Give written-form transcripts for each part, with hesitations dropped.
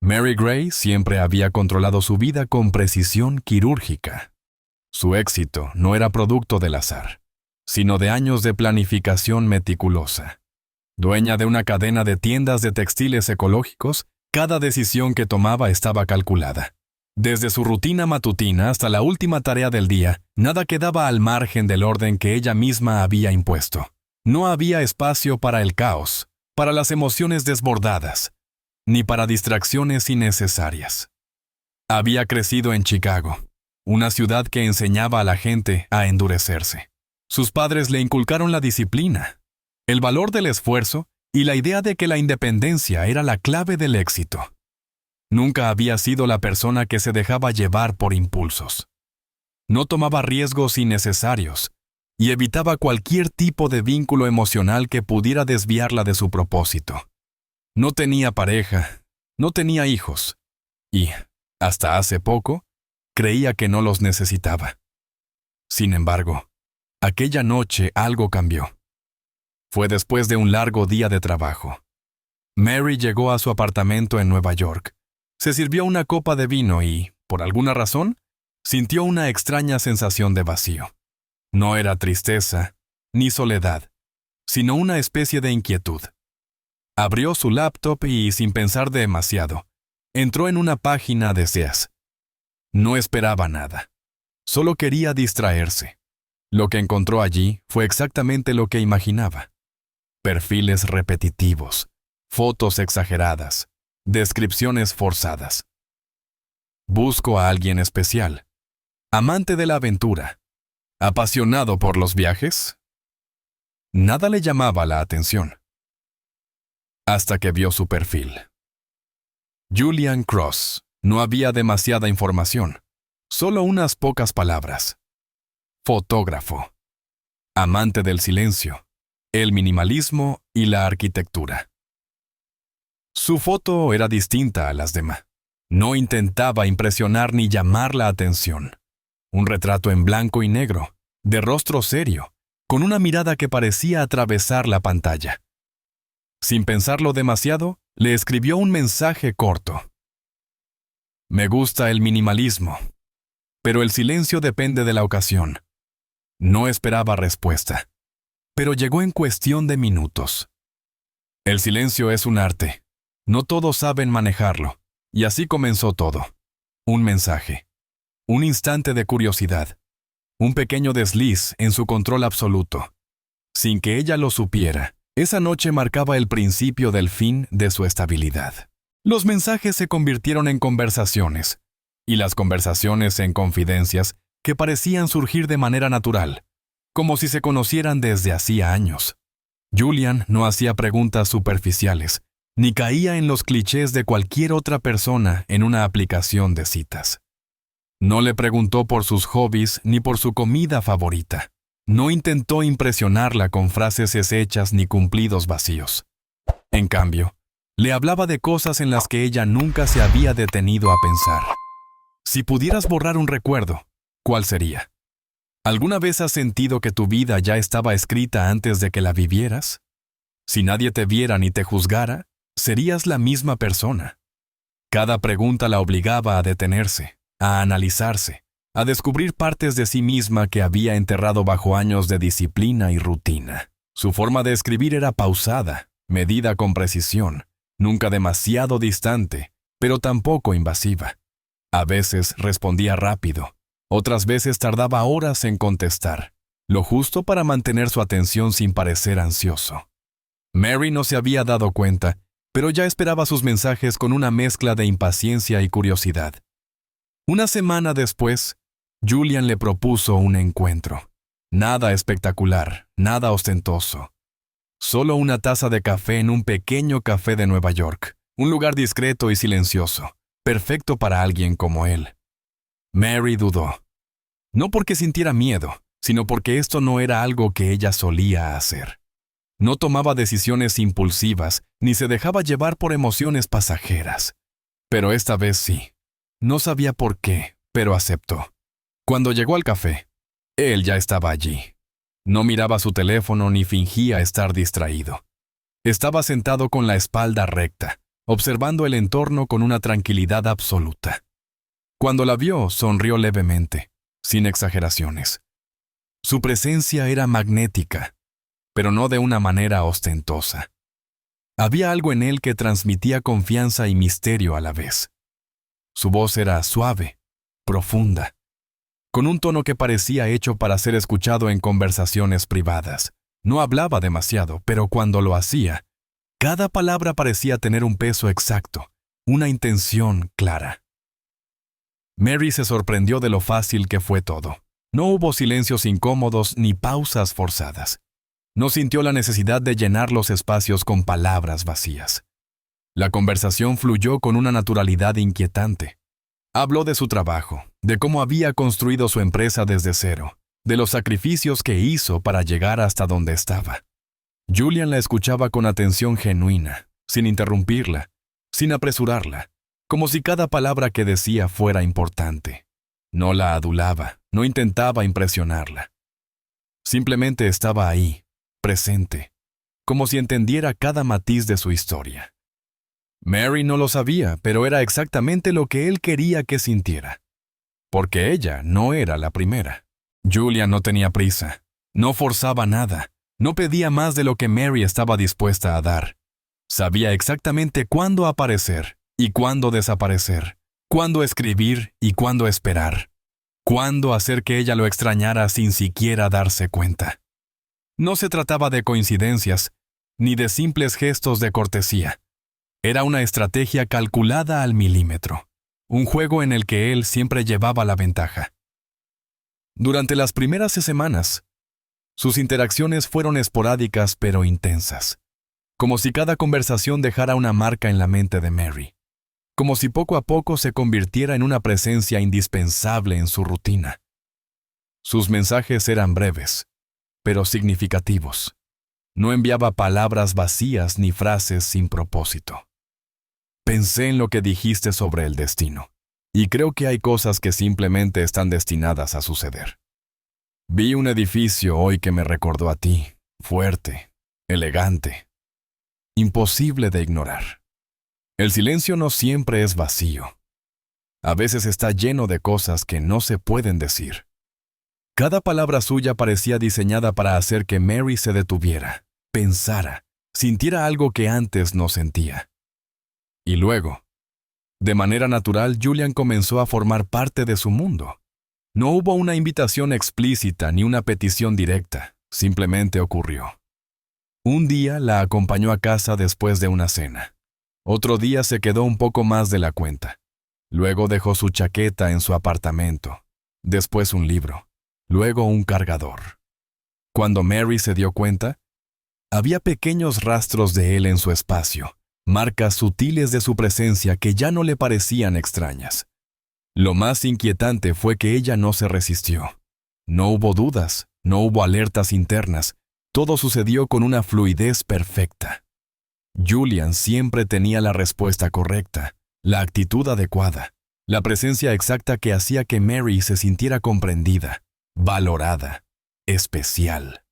Mary Gray siempre había controlado su vida con precisión quirúrgica. Su éxito no era producto del azar, sino de años de planificación meticulosa. Dueña de una cadena de tiendas de textiles ecológicos, cada decisión que tomaba estaba calculada. Desde su rutina matutina hasta la última tarea del día, nada quedaba al margen del orden que ella misma había impuesto. No había espacio para el caos, para las emociones desbordadas, ni para distracciones innecesarias. Había crecido en Chicago, una ciudad que enseñaba a la gente a endurecerse. Sus padres le inculcaron la disciplina, el valor del esfuerzo y la idea de que la independencia era la clave del éxito. Nunca había sido la persona que se dejaba llevar por impulsos. No tomaba riesgos innecesarios y evitaba cualquier tipo de vínculo emocional que pudiera desviarla de su propósito. No tenía pareja, no tenía hijos y, hasta hace poco, creía que no los necesitaba. Sin embargo, aquella noche algo cambió. Fue después de un largo día de trabajo. Mary llegó a su apartamento en Nueva York. Se sirvió una copa de vino y, por alguna razón, sintió una extraña sensación de vacío. No era tristeza, ni soledad, sino una especie de inquietud. Abrió su laptop y, sin pensar demasiado, entró en una página de Sears. No esperaba nada. Solo quería distraerse. Lo que encontró allí fue exactamente lo que imaginaba. Perfiles repetitivos, fotos exageradas, descripciones forzadas. Busco a alguien especial, amante de la aventura, apasionado por los viajes. Nada le llamaba la atención. Hasta que vio su perfil. Julian Cross. No había demasiada información, solo unas pocas palabras. Fotógrafo. Amante del silencio, el minimalismo y la arquitectura. Su foto era distinta a las demás. No intentaba impresionar ni llamar la atención. Un retrato en blanco y negro, de rostro serio, con una mirada que parecía atravesar la pantalla. Sin pensarlo demasiado, le escribió un mensaje corto. Me gusta el minimalismo, pero el silencio depende de la ocasión. No esperaba respuesta, pero llegó en cuestión de minutos. El silencio es un arte. No todos saben manejarlo, y así comenzó todo. Un mensaje, un instante de curiosidad, un pequeño desliz en su control absoluto. Sin que ella lo supiera, esa noche marcaba el principio del fin de su estabilidad. Los mensajes se convirtieron en conversaciones, y las conversaciones en confidencias que parecían surgir de manera natural, como si se conocieran desde hacía años. Julian no hacía preguntas superficiales, ni caía en los clichés de cualquier otra persona en una aplicación de citas. No le preguntó por sus hobbies ni por su comida favorita. No intentó impresionarla con frases hechas ni cumplidos vacíos. En cambio, le hablaba de cosas en las que ella nunca se había detenido a pensar. Si pudieras borrar un recuerdo, ¿cuál sería? ¿Alguna vez has sentido que tu vida ya estaba escrita antes de que la vivieras? Si nadie te viera ni te juzgara, serías la misma persona. Cada pregunta la obligaba a detenerse, a analizarse, a descubrir partes de sí misma que había enterrado bajo años de disciplina y rutina. Su forma de escribir era pausada, medida con precisión, nunca demasiado distante, pero tampoco invasiva. A veces respondía rápido, otras veces tardaba horas en contestar, lo justo para mantener su atención sin parecer ansioso. Mary no se había dado cuenta, pero ya esperaba sus mensajes con una mezcla de impaciencia y curiosidad. Una semana después, Julian le propuso un encuentro. Nada espectacular, nada ostentoso. Solo una taza de café en un pequeño café de Nueva York, un lugar discreto y silencioso, perfecto para alguien como él. Mary dudó. No porque sintiera miedo, sino porque esto no era algo que ella solía hacer. No tomaba decisiones impulsivas, ni se dejaba llevar por emociones pasajeras. Pero esta vez sí. No sabía por qué, pero aceptó. Cuando llegó al café, él ya estaba allí. No miraba su teléfono ni fingía estar distraído. Estaba sentado con la espalda recta, observando el entorno con una tranquilidad absoluta. Cuando la vio, sonrió levemente, sin exageraciones. Su presencia era magnética, pero no de una manera ostentosa. Había algo en él que transmitía confianza y misterio a la vez. Su voz era suave, profunda, con un tono que parecía hecho para ser escuchado en conversaciones privadas. No hablaba demasiado, pero cuando lo hacía, cada palabra parecía tener un peso exacto, una intención clara. Mary se sorprendió de lo fácil que fue todo. No hubo silencios incómodos ni pausas forzadas. No sintió la necesidad de llenar los espacios con palabras vacías. La conversación fluyó con una naturalidad inquietante. Habló de su trabajo, de cómo había construido su empresa desde cero, de los sacrificios que hizo para llegar hasta donde estaba. Julian la escuchaba con atención genuina, sin interrumpirla, sin apresurarla, como si cada palabra que decía fuera importante. No la adulaba, no intentaba impresionarla. Simplemente estaba ahí, presente, como si entendiera cada matiz de su historia. Mary no lo sabía, pero era exactamente lo que él quería que sintiera. Porque ella no era la primera. Julian no tenía prisa, no forzaba nada, no pedía más de lo que Mary estaba dispuesta a dar. Sabía exactamente cuándo aparecer y cuándo desaparecer, cuándo escribir y cuándo esperar, cuándo hacer que ella lo extrañara sin siquiera darse cuenta. No se trataba de coincidencias, ni de simples gestos de cortesía. Era una estrategia calculada al milímetro, un juego en el que él siempre llevaba la ventaja. Durante las primeras semanas, sus interacciones fueron esporádicas pero intensas, como si cada conversación dejara una marca en la mente de Mary, como si poco a poco se convirtiera en una presencia indispensable en su rutina. Sus mensajes eran breves, pero significativos. No enviaba palabras vacías ni frases sin propósito. Pensé en lo que dijiste sobre el destino, y creo que hay cosas que simplemente están destinadas a suceder. Vi un edificio hoy que me recordó a ti, fuerte, elegante, imposible de ignorar. El silencio no siempre es vacío. A veces está lleno de cosas que no se pueden decir. Cada palabra suya parecía diseñada para hacer que Mary se detuviera, pensara, sintiera algo que antes no sentía. Y luego, de manera natural, Julian comenzó a formar parte de su mundo. No hubo una invitación explícita ni una petición directa, simplemente ocurrió. Un día la acompañó a casa después de una cena. Otro día se quedó un poco más de la cuenta. Luego dejó su chaqueta en su apartamento, después un libro, luego un cargador. Cuando Mary se dio cuenta, había pequeños rastros de él en su espacio, marcas sutiles de su presencia que ya no le parecían extrañas. Lo más inquietante fue que ella no se resistió. No hubo dudas, no hubo alertas internas, todo sucedió con una fluidez perfecta. Julian siempre tenía la respuesta correcta, la actitud adecuada, la presencia exacta que hacía que Mary se sintiera comprendida, valorada, especial.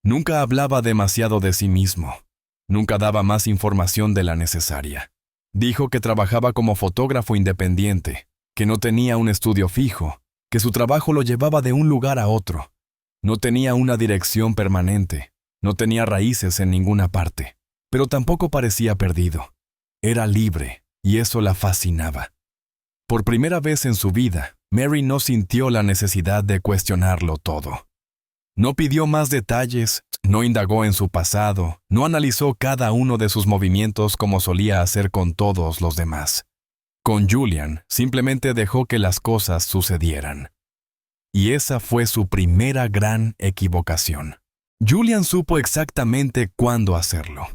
Nunca hablaba demasiado de sí mismo. Nunca daba más información de la necesaria. Dijo que trabajaba como fotógrafo independiente, que no tenía un estudio fijo, que su trabajo lo llevaba de un lugar a otro. No tenía una dirección permanente, no tenía raíces en ninguna parte, pero tampoco parecía perdido. Era libre, y eso la fascinaba. Por primera vez en su vida, Mary no sintió la necesidad de cuestionarlo todo. No pidió más detalles, no indagó en su pasado, no analizó cada uno de sus movimientos como solía hacer con todos los demás. Con Julian, simplemente dejó que las cosas sucedieran. Y esa fue su primera gran equivocación. Julian supo exactamente cuándo hacerlo.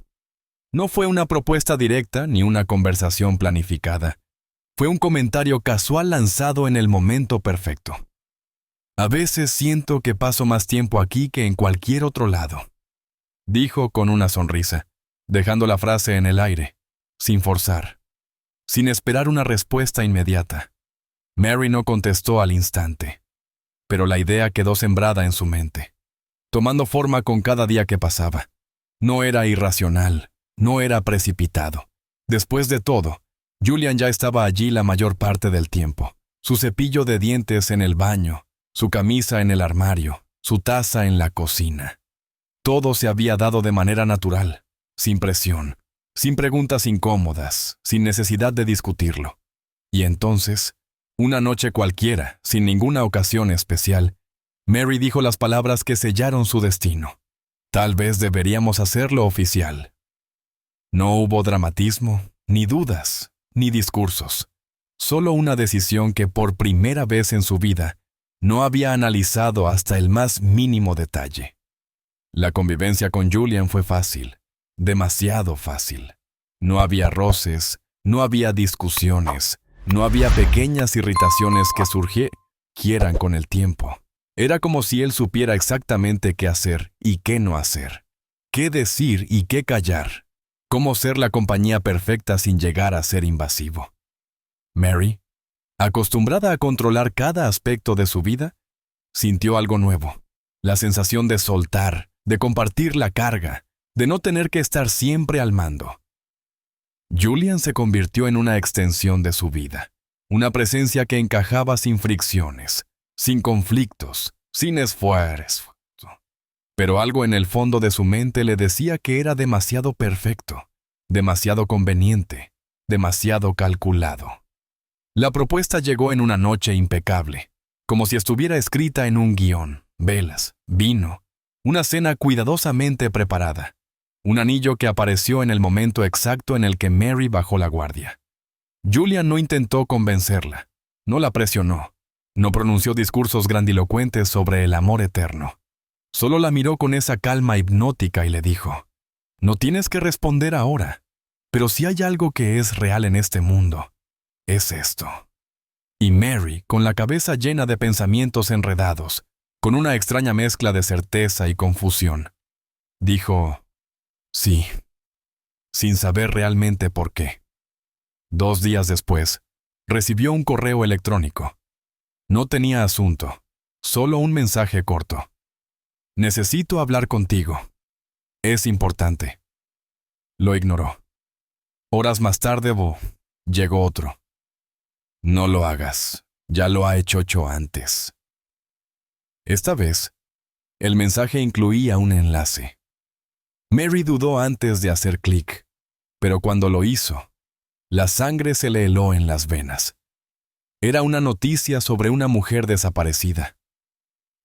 No fue una propuesta directa ni una conversación planificada. Fue un comentario casual lanzado en el momento perfecto. A veces siento que paso más tiempo aquí que en cualquier otro lado, dijo con una sonrisa, dejando la frase en el aire, sin forzar, sin esperar una respuesta inmediata. Mary no contestó al instante, pero la idea quedó sembrada en su mente, tomando forma con cada día que pasaba. No era irracional, no era precipitado. Después de todo, Julian ya estaba allí la mayor parte del tiempo. Su cepillo de dientes en el baño, su camisa en el armario, su taza en la cocina. Todo se había dado de manera natural, sin presión, sin preguntas incómodas, sin necesidad de discutirlo. Y entonces, una noche cualquiera, sin ninguna ocasión especial, Mary dijo las palabras que sellaron su destino. Tal vez deberíamos hacerlo oficial. No hubo dramatismo, ni dudas, ni discursos. Solo una decisión que por primera vez en su vida no había analizado hasta el más mínimo detalle. La convivencia con Julian fue fácil, demasiado fácil. No había roces, no había discusiones, no había pequeñas irritaciones que surgieran con el tiempo. Era como si él supiera exactamente qué hacer y qué no hacer, qué decir y qué callar, cómo ser la compañía perfecta sin llegar a ser invasivo. Mary, acostumbrada a controlar cada aspecto de su vida, sintió algo nuevo, la sensación de soltar, de compartir la carga, de no tener que estar siempre al mando. Julian se convirtió en una extensión de su vida, una presencia que encajaba sin fricciones, sin conflictos, sin esfuerzo. Pero algo en el fondo de su mente le decía que era demasiado perfecto, demasiado conveniente, demasiado calculado. La propuesta llegó en una noche impecable, como si estuviera escrita en un guión, velas, vino, una cena cuidadosamente preparada, un anillo que apareció en el momento exacto en el que Mary bajó la guardia. Julian no intentó convencerla, no la presionó, no pronunció discursos grandilocuentes sobre el amor eterno. Solo la miró con esa calma hipnótica y le dijo, «No tienes que responder ahora, pero si hay algo que es real en este mundo, es esto». Y Mary, con la cabeza llena de pensamientos enredados, con una extraña mezcla de certeza y confusión, dijo, «Sí», sin saber realmente por qué. 2 días después, recibió un correo electrónico. No tenía asunto, solo un mensaje corto. «Necesito hablar contigo. Es importante». Lo ignoró. Horas más tarde, llegó otro. «No lo hagas, ya lo ha hecho antes». Esta vez, el mensaje incluía un enlace. Mary dudó antes de hacer clic, pero cuando lo hizo, la sangre se le heló en las venas. Era una noticia sobre una mujer desaparecida.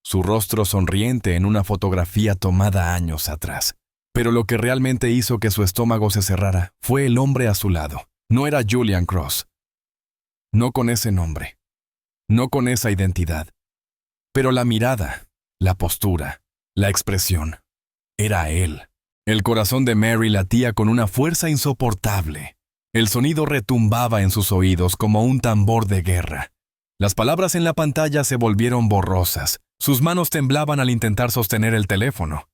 Su rostro sonriente en una fotografía tomada años atrás. Pero lo que realmente hizo que su estómago se cerrara fue el hombre a su lado. No era Julian Cross. No con ese nombre. No con esa identidad. Pero la mirada, la postura, la expresión. Era él. El corazón de Mary latía con una fuerza insoportable. El sonido retumbaba en sus oídos como un tambor de guerra. Las palabras en la pantalla se volvieron borrosas. Sus manos temblaban al intentar sostener el teléfono.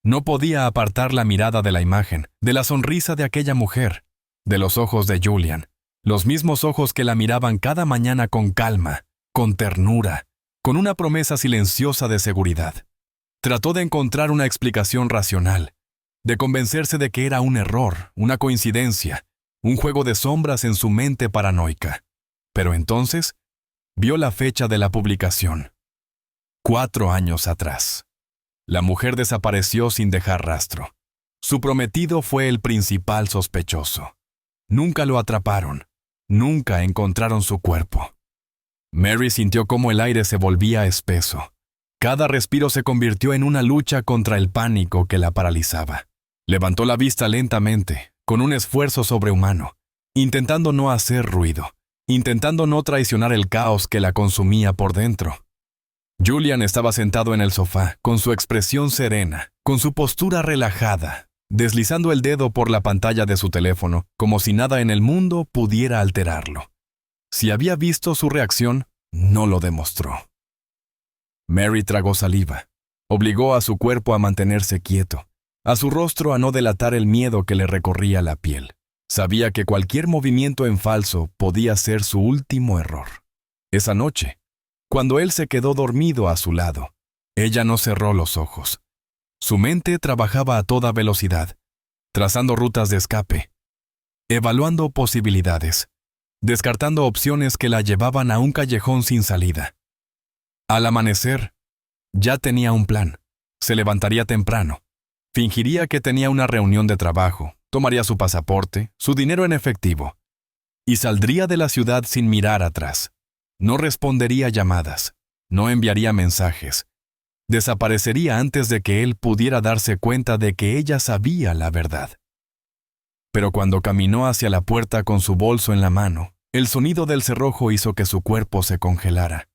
No podía apartar la mirada de la imagen, de la sonrisa de aquella mujer, de los ojos de Julian, los mismos ojos que la miraban cada mañana con calma, con ternura, con una promesa silenciosa de seguridad. Trató de encontrar una explicación racional, de convencerse de que era un error, una coincidencia, un juego de sombras en su mente paranoica. Pero entonces, vio la fecha de la publicación. 4 años atrás. La mujer desapareció sin dejar rastro. Su prometido fue el principal sospechoso. Nunca lo atraparon. Nunca encontraron su cuerpo. Mary sintió cómo el aire se volvía espeso. Cada respiro se convirtió en una lucha contra el pánico que la paralizaba. Levantó la vista lentamente, con un esfuerzo sobrehumano, intentando no hacer ruido, intentando no traicionar el caos que la consumía por dentro. Julian estaba sentado en el sofá, con su expresión serena, con su postura relajada, deslizando el dedo por la pantalla de su teléfono, como si nada en el mundo pudiera alterarlo. Si había visto su reacción, no lo demostró. Mary tragó saliva, obligó a su cuerpo a mantenerse quieto, a su rostro a no delatar el miedo que le recorría la piel. Sabía que cualquier movimiento en falso podía ser su último error. Esa noche, cuando él se quedó dormido a su lado, ella no cerró los ojos. Su mente trabajaba a toda velocidad, trazando rutas de escape. evaluando posibilidades, descartando opciones que la llevaban a un callejón sin salida. Al amanecer, ya tenía un plan. Se levantaría temprano. Fingiría que tenía una reunión de trabajo, tomaría su pasaporte, su dinero en efectivo, y saldría de la ciudad sin mirar atrás. No respondería llamadas, no enviaría mensajes. Desaparecería antes de que él pudiera darse cuenta de que ella sabía la verdad. Pero cuando caminó hacia la puerta con su bolso en la mano, el sonido del cerrojo hizo que su cuerpo se congelara.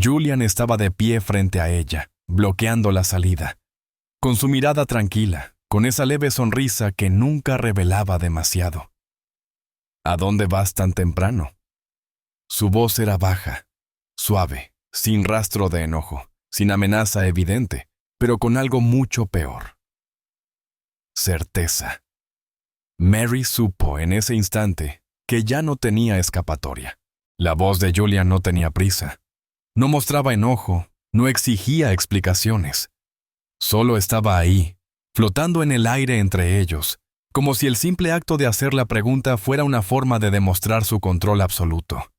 Julian estaba de pie frente a ella, bloqueando la salida, con su mirada tranquila, con esa leve sonrisa que nunca revelaba demasiado. ¿A dónde vas tan temprano? Su voz era baja, suave, sin rastro de enojo, sin amenaza evidente, pero con algo mucho peor. Certeza. Mary supo en ese instante que ya no tenía escapatoria. La voz de Julian no tenía prisa. No mostraba enojo, no exigía explicaciones. Solo estaba ahí, flotando en el aire entre ellos, como si el simple acto de hacer la pregunta fuera una forma de demostrar su control absoluto.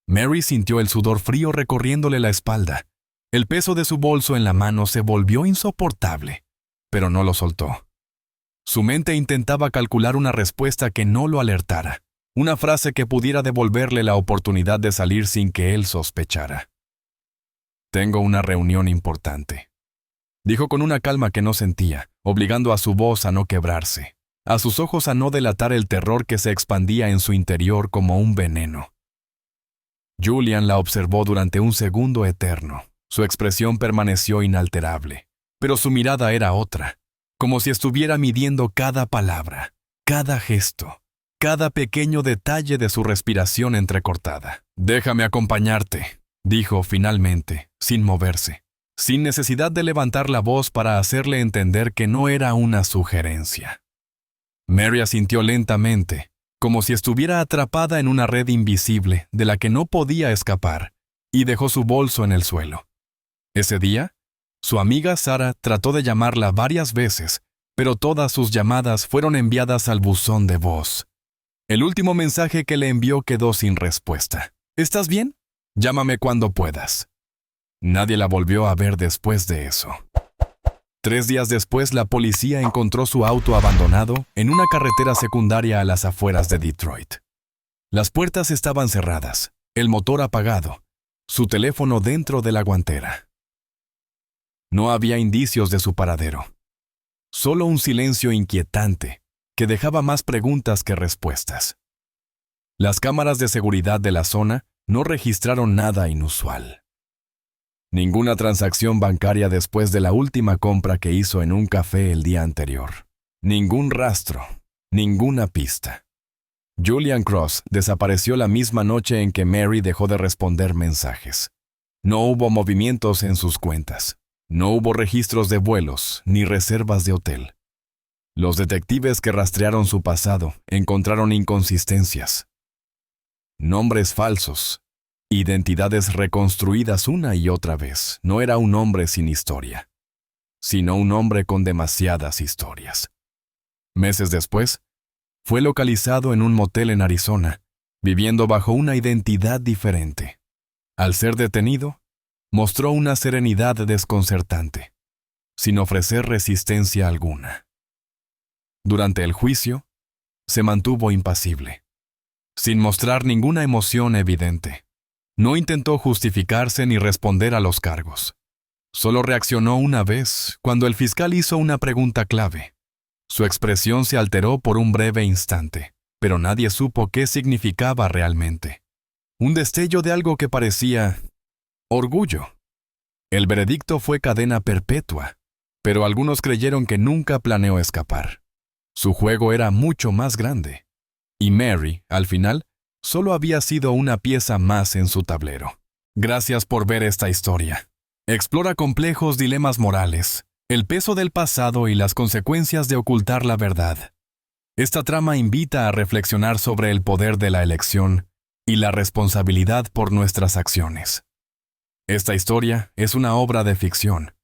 Mary sintió el sudor frío recorriéndole la espalda. El peso de su bolso en la mano se volvió insoportable, pero no lo soltó. Su mente intentaba calcular una respuesta que no lo alertara, una frase que pudiera devolverle la oportunidad de salir sin que él sospechara. «Tengo una reunión importante», dijo con una calma que no sentía, obligando a su voz a no quebrarse, a sus ojos a no delatar el terror que se expandía en su interior como un veneno. Julian la observó durante un segundo eterno. Su expresión permaneció inalterable, pero su mirada era otra, como si estuviera midiendo cada palabra, cada gesto, cada pequeño detalle de su respiración entrecortada. «Déjame acompañarte», dijo finalmente, sin moverse, sin necesidad de levantar la voz para hacerle entender que no era una sugerencia. Mary asintió lentamente, como si estuviera atrapada en una red invisible de la que no podía escapar, y dejó su bolso en el suelo. Ese día, su amiga Sarah trató de llamarla varias veces, pero todas sus llamadas fueron enviadas al buzón de voz. El último mensaje que le envió quedó sin respuesta. «¿Estás bien? Llámame cuando puedas». Nadie la volvió a ver después de eso. 3 días después, la policía encontró su auto abandonado en una carretera secundaria a las afueras de Detroit. Las puertas estaban cerradas, el motor apagado, su teléfono dentro de la guantera. No había indicios de su paradero. Solo un silencio inquietante que dejaba más preguntas que respuestas. Las cámaras de seguridad de la zona no registraron nada inusual. Ninguna transacción bancaria después de la última compra que hizo en un café el día anterior. Ningún rastro, ninguna pista. Julian Cross desapareció la misma noche en que Mary dejó de responder mensajes. No hubo movimientos en sus cuentas. No hubo registros de vuelos ni reservas de hotel. Los detectives que rastrearon su pasado encontraron inconsistencias. Nombres falsos. Identidades reconstruidas una y otra vez. No era un hombre sin historia, sino un hombre con demasiadas historias. Meses después, fue localizado en un motel en Arizona, viviendo bajo una identidad diferente. Al ser detenido, mostró una serenidad desconcertante, sin ofrecer resistencia alguna. Durante el juicio, se mantuvo impasible, sin mostrar ninguna emoción evidente. No intentó justificarse ni responder a los cargos. Solo reaccionó una vez cuando el fiscal hizo una pregunta clave. Su expresión se alteró por un breve instante, pero nadie supo qué significaba realmente. Un destello de algo que parecía orgullo. El veredicto fue cadena perpetua, pero algunos creyeron que nunca planeó escapar. Su juego era mucho más grande, y Mary, al final, solo había sido una pieza más en su tablero. Gracias por ver esta historia. Explora complejos dilemas morales, el peso del pasado y las consecuencias de ocultar la verdad. Esta trama invita a reflexionar sobre el poder de la elección y la responsabilidad por nuestras acciones. Esta historia es una obra de ficción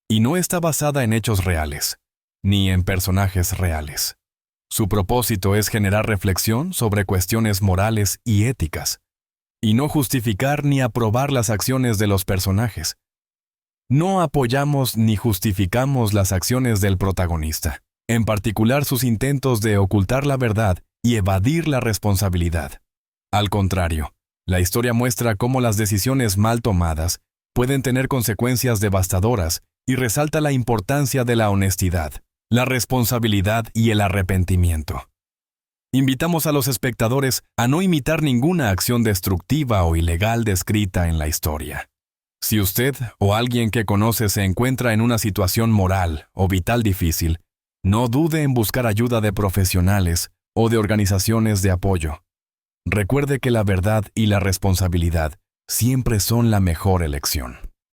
y no está basada en hechos reales, ni en personajes reales. Su propósito es generar reflexión sobre cuestiones morales y éticas, y no justificar ni aprobar las acciones de los personajes. No apoyamos ni justificamos las acciones del protagonista, en particular sus intentos de ocultar la verdad y evadir la responsabilidad. Al contrario, la historia muestra cómo las decisiones mal tomadas pueden tener consecuencias devastadoras y resalta la importancia de la honestidad, la responsabilidad y el arrepentimiento. Invitamos a los espectadores a no imitar ninguna acción destructiva o ilegal descrita en la historia. Si usted o alguien que conoce se encuentra en una situación moral o vital difícil, no dude en buscar ayuda de profesionales o de organizaciones de apoyo. Recuerde que la verdad y la responsabilidad siempre son la mejor elección.